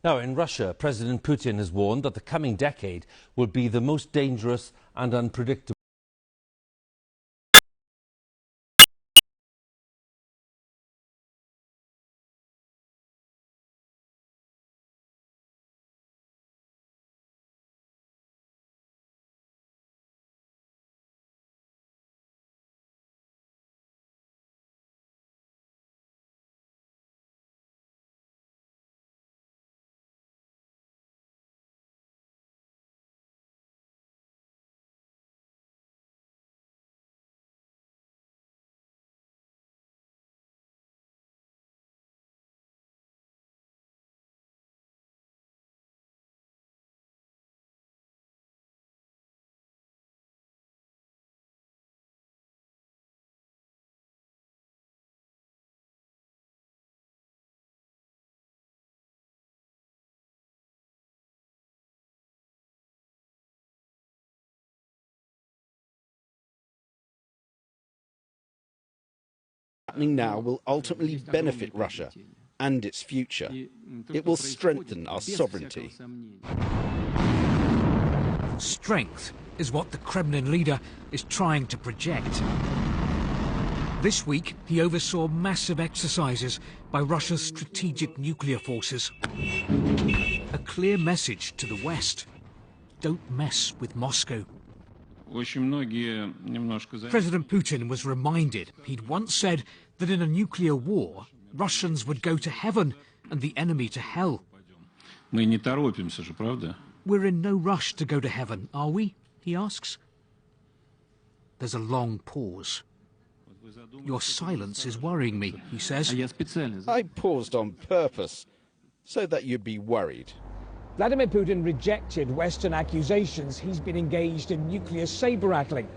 Now, in Russia, President Putin has warned that the coming decade will be the most dangerous and unpredictable. Happening now will ultimately benefit Russia and its future. It will strengthen our sovereignty. Strength is what the Kremlin leader is trying to project. This week, he oversaw massive exercises by Russia's strategic nuclear forces. A clear message to the West: don't mess with Moscow. President Putin was reminded he'd once said that in a nuclear war, Russians would go to heaven and the enemy to hell. We're in no rush to go to heaven, are we? He asks. There's a long pause. Your silence is worrying me, he says. I paused on purpose, so that you'd be worried. Vladimir Putin rejected Western accusations he's been engaged in nuclear saber-rattling.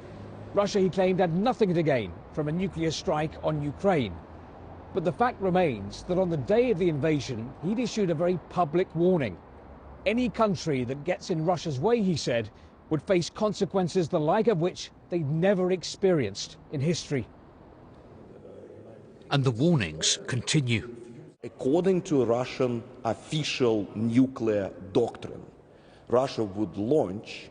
Russia, he claimed, had nothing to gain from a nuclear strike on Ukraine. But the fact remains that on the day of the invasion, he'd issued a very public warning. Any country that gets in Russia's way, he said, would face consequences the like of which they'd never experienced in history. And the warnings continue. According to Russian official nuclear doctrine, Russia would launch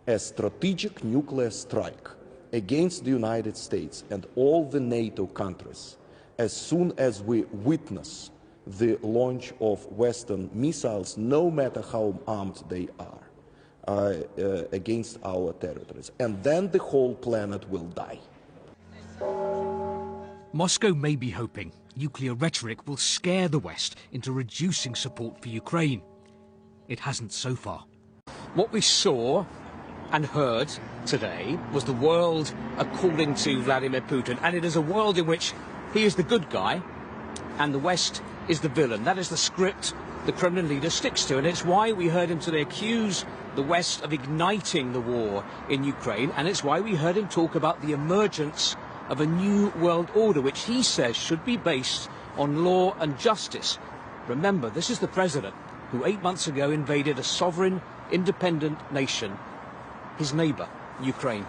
a strategic nuclear strike against the United States and all the NATO countries as soon as we witness the launch of Western missiles, no matter how armed they are, against our territories. And then the whole planet will die. Moscow may be hoping nuclear rhetoric will scare the West into reducing support for Ukraine. It hasn't so far. What we saw and heard today was the world according to Vladimir Putin, and it is a world in which he is the good guy and the West is the villain. That is the script the Kremlin leader sticks to, and it's why we heard him today accuse the West of igniting the war in Ukraine, and it's why we heard him talk about the emergence of a new world order, which he says should be based on law and justice. Remember, this is the president who 8 months ago invaded a sovereign, independent nation, his neighbour, Ukraine.